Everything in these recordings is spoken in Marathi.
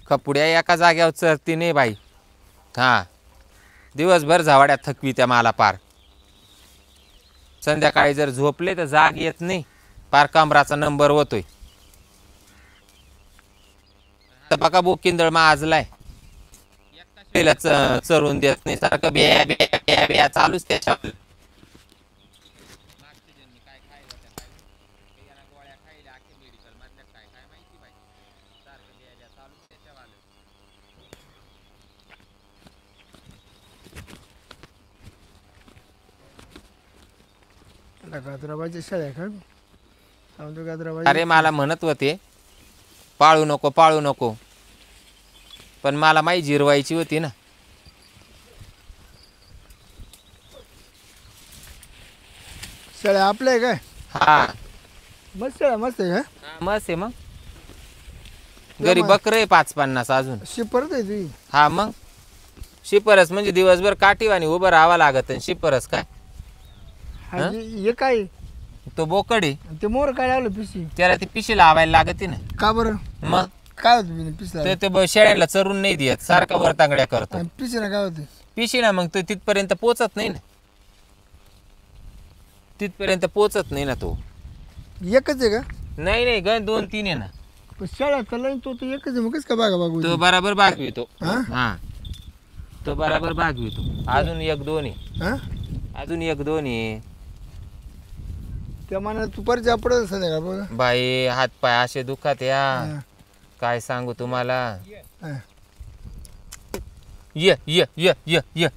कपुड्या एका जाग्यावर चरती नाही बाई. हा दिवसभर झावाड्यात थकवी त्या मला पार. संध्याकाळी जर झोपले तर जाग येत नाही, पार कमराचा नंबर होतोय. बघा बोकिंदळ माजलाय, चरून देत नाही, सारखं बिया बिया बिया बिया चालूच त्याच्यावर. गाजराबाईच्या शेळ्या का? गाजराबाई अरे मला म्हणत होते पाळू नको पाळू नको, पण मला माही जिरवायची होती ना. शेळ्या आपल्या आहे काय? हा मस्त शेळ्या मस्त आहे का? मस्त आहे. मग घरी बकर आहे 5-50 अजून. शिपरत आहे तुझी? हा मग शिपरस म्हणजे दिवसभर काठीवाणी उभं राहावं लागत. शिपरस काय हे काय? तो बोकड आहे. ते मोर काय लावलं पिशी? त्याला ती पिशी लावायला लागते ना. का बरं? मग काय होतं पिशी? ते शेळ्याला चरून नाही देत, सारखा वर तांगड्या करतो. पिशी ना काय होते? पिशी ना मग तो तिथपर्यंत पोचत नाही ना, तिथपर्यंत पोचत नाही ना तो. एकच आहे का? नाही नाही गण 2-3 आहे ना. शेळ्या कला तो एकच आहे, मग का बागा बागू? तो बराबर भागवितो. हा हा तो बराबर भागवितो. अजून 1-2 आहे. अजून 1-2 आहे. त्या मानात तू परत पडत संध्याकाळ बघा बाई, हात पाय असे दुखात या, काय सांगू तुम्हाला. ये ये ये ये ये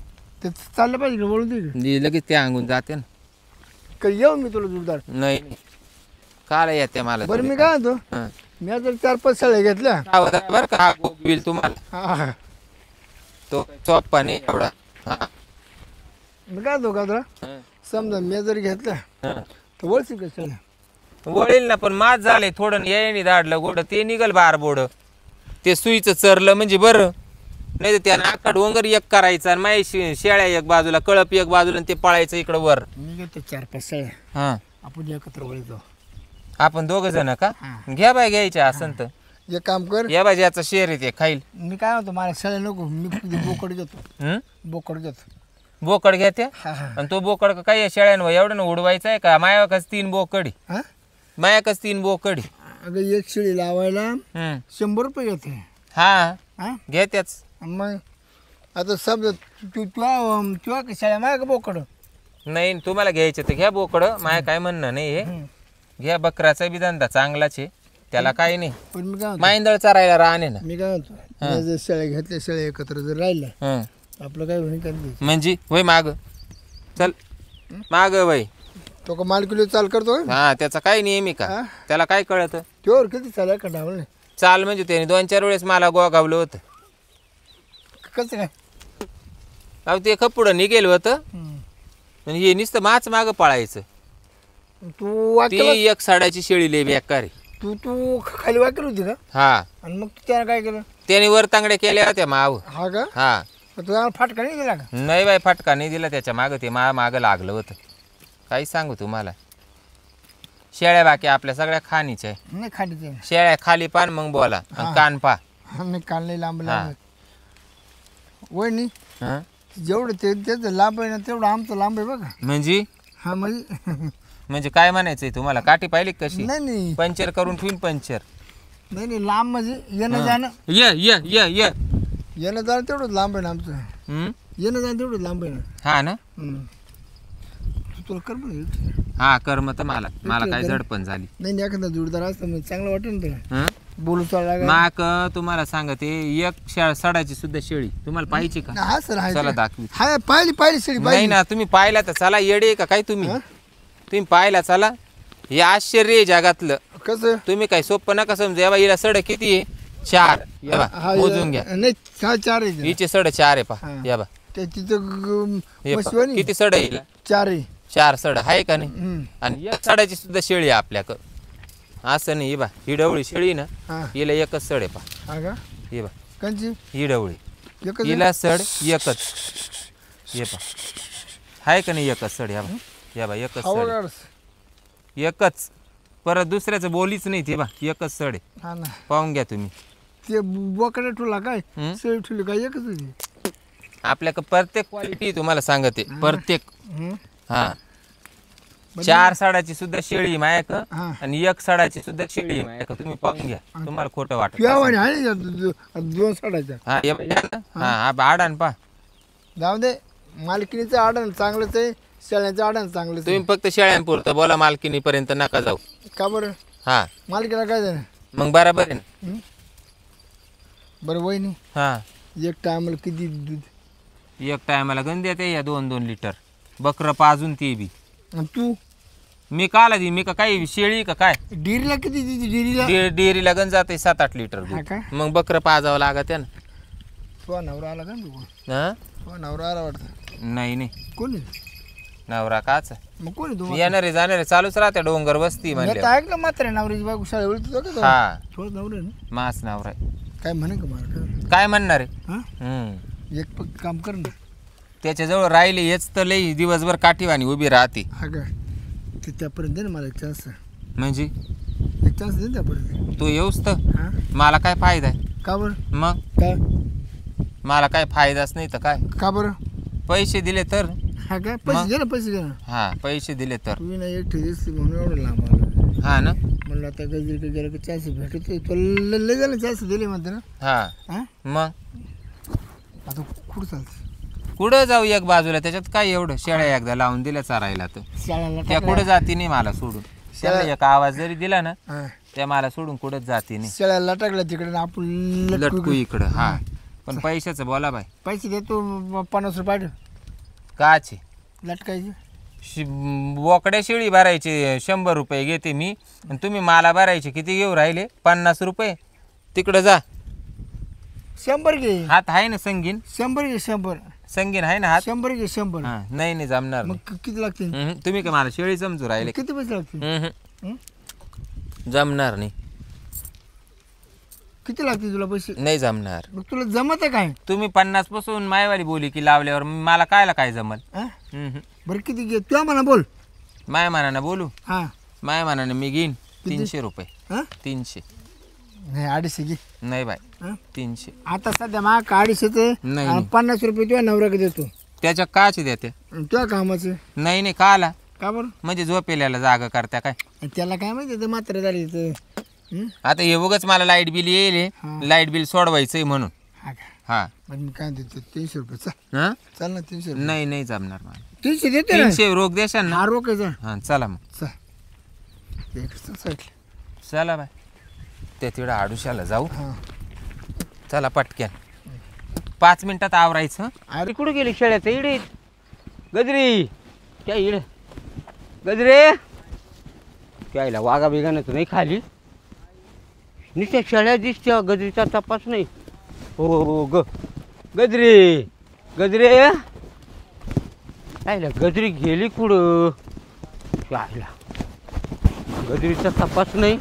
ते चाललं पाहिजे बोलून दे लगेच ते अंगून जाते ना. काही येऊ मी तुला जोरदार? नाही काल येते मला. बरं मी काय म्हणतो, मी जर 4-5 शेळ्या घेतल्या बरं का, हा बिल तुम्हाला तो सोप्पा नाही एवढा. मी काय म्हणतो गाजरा, समजा मी जर घेतल्या तर वळसी का शेळ्या? वळील ना, पण माझ झालंय थोडं येणी दाडलं गोड ते निघल बार बोड. ते सुईचं चरलं म्हणजे बरं, नाही तर त्यानं आखा डोंगर एक करायचा आणि माई शेळ्या एक बाजूला, कळप एक बाजूला, आणि ते पळायचं इकडं वर. मी घेतो 4-5 शेळ्या, हा आपण एकत्र वळीतो. आपण 2 जण का? घ्या बाय घ्यायच्या असं तर. एक काम कर, या बाय ज्याचा शेर येते खाईल. मी काय म्हणतो, मला शेळ्या नको, मी बोकड घेतो. बोकड घेतो. बोकड घ्या त्या. आणि तो बोकड काय शेळ्यांवर एवढं ना उडवायचा आहे का? मायाकच 3 बोकडी, मायाकच 3 बोकडी. अगं एक शेळी लावायला 100 रुपये घेते. हा घेत्याच. मग आता समजा तुला शेळ्या माया का बोकड? नाही तुम्हाला घ्यायचं तर घ्या बोकड, माया काय म्हणणं नाही. हे घ्या, बकराचा बी धंदा चांगलाच आहे, त्याला काही नाही. पण मी काय माईंदळ चरायला राहणे ना. मी काय म्हणतो, जर शेळ्या घेतल्या, शेळ्या एकत्र जर राहिल्या, आपलं काय होईल करायचं म्हणजे होय माग चल माग बाई. तो का मालकीला चाल करतो? हा त्याचा काही नियम आहे का? त्याला काय कळत? तेवर किती चाल का डावल नाही चाल म्हणजे त्याने 2-4 वेळेस मला गोगावलं होतं. कसं काय? अहो ते पुढं निघेल होतं, म्हणजे हे नुसतं माच माग पळायचं. तू ती एक साडाची शेळी लय बेकार. तू खाली वाकेल होती का? हा. आणि मग त्याने काय केलं? त्याने वर तांगड्या केल्या होत्या माव. हा का? हा. तुला फटका नाही दिला का? नाही बाई फटका नाही दिला, त्याच्या माग ते माग लागलं होतं. काही सांगू तुम्हाला, शेळ्या बाकी आपल्या सगळ्या खाणीच्या आहे. नाही खाली शेळ्या खाली पान मग बोला, कान पा. मी कान नाही लांब लांब वय जेवढं त्याचं लांब आहे ना तेवढं आमचं लांब आहे बघा. म्हणजे हा म्हणजे काय म्हणायचंय तुम्हाला? काठी पाहिली कशी? नाही पंचर करून ठेवून पंचर. नाही लांब म्हणजे येणं जाणं. येणं जाणं तेवढंच लांब आहे ना आमचं. येणं जाणं तेवढंच लांब आहे ना. हा ना. तुला कर पण. हा कर्म तर मला काय झडपण झाली नाही. एखादा जोडदार असतं चांगलं वाटेल ना बोलू चालला. माक तुम्हाला सांगते, एक सडाची सुद्धा शेळी तुम्हाला पाहिजे का? हा सर चला दाखवी. हाय पाहिली शेळी नाही ना, तुम्ही पाहिला तर चला. येडे का काय तुम्ही पाहिला चला. हे आश्चर्य आहे जगातलं. कसं? तुम्ही काय सोपं नका समजा. बा हिला सड किती आहे? 4. मोजून घ्या. नाही 4 आहे. हिचे सड 4 आहे. पहा या बा किती सड आहे? 4 आहे. 4 सड आहे का नाही? आणि एक सडाची सुद्धा शेळी आहे आपल्याकडं. असं नाही. बा ही डवळी शेळी ना, हिला एकच सड आहे. पहा हे बा कंची ही डवळी, हिला सड एकच. हे पहा आहे का नाही? एकच सड. या बा एकच सड, एकच. परत दुसऱ्याचं बोलीच नाही. ते बा एकच सड आहे. पाहून घ्या तुम्ही. ते बोकडे ठेवला काय हं? शेळी ठेवली काय एकच होती. आपल्याकडे प्रत्येक क्वालिटी तुम्हाला सांगते प्रत्येक. हं? हा 4 साडाची सुद्धा शेळी मायक हा. आणि 1 साडाची सुद्धा शेळी मायक. तुम्ही पाहून घ्या, तुम्हाला खोटं वाटत पिवावाने आहे ना दोन साडाच्या. हा हे बघा ना. हा आडान पा. जाऊ दे, मालकिनीचं आडण चांगलंच आहे, शेळ्याचं आडण चांगलंच आहे. तुम्ही फक्त शेळ्यांपुरतं बोला, मालकीनी पर्यंत नका जाऊ. का बरं हा मालकीला काय झालं? मग बरोबर आहे ना. हं? बरं वहिनी, हा एक टायमाला किती दूध? एक टायमाला गंज देते या 2-2 लिटर. बकरं पाजून ते बी. आणि तू मी काला दी मी का काही शेळी का काय? डेअरीला किती देते? डेअरीला डेअरीला गंज जाते 7-8 लिटर हा दूध. का? मग बकरं पाजावं लागत आहे ना. तो नवरा आला का तू? हा? तो नवरा आला वाटतं. नाही नाही कोणी? नवरा काच मग कोणी तू? येणारे जाणारे चालूच राहते डोंगर वस्ती मी म्हणले. आता ऐकलं मात्र नवऱ्याची बायको शाळा वेळी तुझं का? हा थोडं नवरा आहे ना? मास नवरा आहे. काय म्हणे का मला? काय म्हणणार आहे? हा हम्म. एक पक्क काम कर ना. त्याच्याजवळ राहिले हेच तर लई दिवसभर काठीवाणी उभी राहते. हा का? ते त्यापर्यंत दे ना मला एक चान्स. म्हणजे एक चान्स दे ना त्यापर्यंत. तू येऊस तर हा मला काय फायदा आहे? का बरं? मग काय? मला काय फायदाच नाही तर काय. का बरं? पैसे दिले तर. हा काय? पैसे घे ना, पैसे घे ना. हा पैसे दिले तर. तुम्ही ना एक ठेवीस म्हणून एवढं लांब आलं. हा ना. म्हणलं आता काही गेलं की चान्स भेटतोय. तुला लय झालं चान्स दिले म्हणते ना. हा हा मग आता कुठं चालतं? कुठं जाऊ एक बाजूला, त्याच्यात काय एवढं. शेळ्या एकदा लावून दिल्या चारायला तर शाळेला त्या कुठं जाती नाही मला सोडून. त्याला एक आवाज जरी दिला ना हा त्या मला सोडून कुठंच जाती नाही. शाळेला टाकला तिकडे ना आपण लटकू इकडं. हा पण पैशाचं बोला बाय. पैसे देतो 50 रुपये आठ काचे लटकायचे. बोकड्या शेळी भरायचे 100 रुपये घेते मी, आणि तुम्ही मला भरायचे किती घेऊ राहिले? 50 रुपये. तिकडं जा. 100 घे. हात आहे ना संगीन? 100 घे. 100 संगीन आहे ना हात? 100 घे. 100 हा नाही जमणार मग नाही. किती लागतील? तुम्ही का मला शेळी समजू राहिले? किती पैसे लागतील? हं? जमणार नाही. किती लागतील तुला पैसे? नाही जमणार. मग तुला जमत आहे काय? तुम्ही 50 पासून मायवाली बोली की लावल्यावर मला कायला काय जमल? हा? बरं किती घे तुला म्हणा बोल. माय मानानं बोलू. हा माय मानानं मी घेईन 300 रुपये. हा 300 नाही 250 घे. नाही बाय. हा? 300 आता सध्या मा 250 ते नाही, आणि 50 रुपये तुझ्या नवऱ्याकडे देतो. त्याच्या काचे देते? आणि तुझ्या कामाचं नाही काला का बरं? म्हणजे झोपेल्याला जागा करत्या काय? आणि त्याला काय माहिती ते मात्र झाली तर. हं? आता हे उगाच मला लाईट बिल येईल. हा. लाईट बिल सोडवायचंय म्हणून. हा का? हा पण मी काय देतो 300 रुपये. चल हा? चल ना 300 रुपये. नाही जमणार मला. 300 देतो ना. 300 रोख देशाल ना? हा रोखायचा. हा चला मग. चल एक साईडला. चला बाय. ते तिकडं आडुशाला जाऊ. हा चला पटक्यान 5 मिनिटात आवरायचं. अरे कुठे गेली शेळ्याचं इडे? गजरी काय इड गजरे त्याला वाघा बिगानं तर नाही खाली. नुसत्या शेळ्या दिसत्या, गजरीचा तपास नाही. हो गजरे कायला गजरी गेली कुठं? कायला गजरीचा तपास नाही.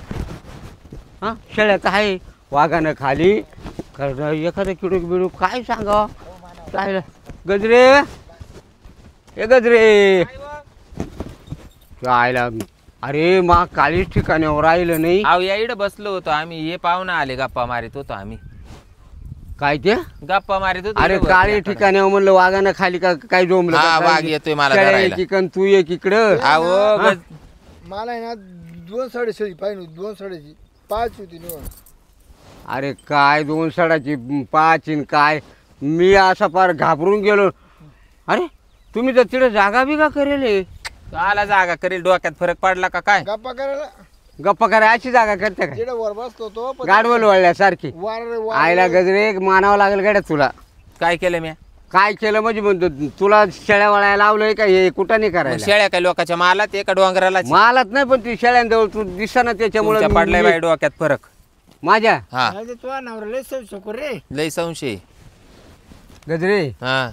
हां शेळ्याचं आहे वाघानं खाली. कारण एखादं किडूक बिडूक काय सांगा कायला. गजरे गजरे कायला. अरे मा कालीच ठिकाणावर राहिलं नाही. अहो या इकडं बसलो होतो आम्ही. हे पाहुणा आले, गप्पा मारित होतो आम्ही. काय ते? गप्पा मारित होतो. अरे इकडं काळी वरती ठिकाणावर म्हणलं वाघानं खाली का काय जोमलं हा, का? वाघ येतोय मला शेळ्या धरायला. एकीकडं, तू एक इकडं. अहो मला आहे ना 2 साडेशे पाहिजे. 2 साडेची 5 होती निवड. अरे काय 2 साडाची 5 काय. मी असा फार घाबरून गेलो. अरे तुम्ही तर तिथे जागा बिगा करेल. आला जागा करेल. डोक्यात फरक पडला का काय? गप्पा करायला गप्पा करा अशी जागा करते का? जेडा वर बसतो तो पण गाडवल वळल्यासारखी. वार आईला गजरे मानावं लागेल गाड्या तुला. काय केलं मी? काय केलं म्हणजे म्हणतो तुला शेळ्या वळायला लावलंय का? हे कुठं नाही मग करायला. शेळ्या काय लोकांच्या मालात एका डोंगराला मालत नाही पण ती शेळ्यांजवळ तू दिसा ना त्याच्यामुळे पडलाय बाई डोक्यात फरक. माझ्या हा तुझा नवरा लय सौशोकर रे. लय संशय. गजरे हा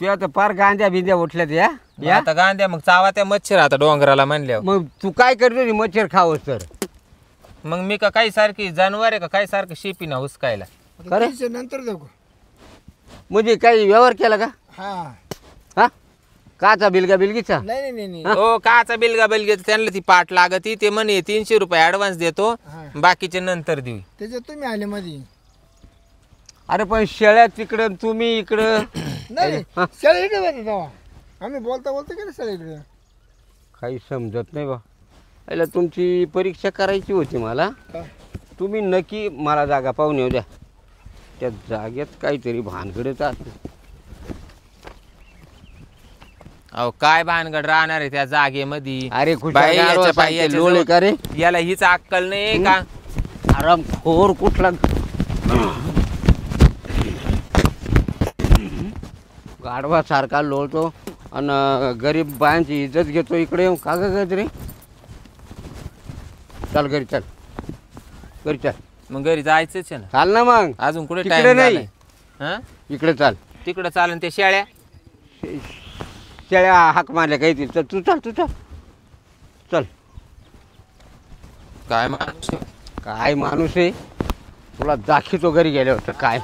तू आता पार गांद्या बिंद्या उठल्या त्या या. आता गांद्या मग चावा त्या मच्छर आता डोंगराला म्हणल्यावर. मग तू काय करतो मच्छर खावस तर? मग मी का काही सारखी जानवर आहे का काय सारखं शेपी ना हुसकायला? आता 300 नंतर देऊ का? म्हणजे काही व्यवहार केला का? हा हा काचा बिलगा बिलगीचा नाही नाही नाही हो काचा बिलगा बिलगे त्यांना ती पाठ लागती ते म्हणे 300 रुपये ऍडव्हान्स देतो हा. बाकीचे नंतर देऊ. त्याच्यात तुम्ही आले मध्ये अरे पण शेळ्या तिकडं तुम्ही इकडं नाही शाळा इकडे होते तेव्हा आम्ही बोलता बोलता गेलो शाळा इकडे. काही समजत नाही बा याला तुमची परीक्षा करायची होती मला. का? तुम्ही नक्की मला जागा पाहून येऊ द्या. त्या जागेत काहीतरी भानगडच असते. अहो काय भानगड राहणार आहे त्या जागेमध्ये. अरे बाई, याच्या पायी कुठला याच्या लोळे जवळ- का रे याला हीच अक्कल नाही का. आराम खोर कुठला गाढवा सारखा लोळतो आणि गरीब बायांची इज्जत घेतो इकडे येऊन का गं रे. चल घरी चल घरी चल. मग घरी जायचंच आहे ना. चाल ना मग अजून कुठे तिकडे टाइम नाही. नाही. हा इकडे चाल. तिकडं चालन ते शेळ्या. शेळ्या हाक मारल्या काही चल तू चल तू चल चल. काय माणूस आहे. काय माणूस आहे तुला दाखवतो घरी गेल्यावर तर काय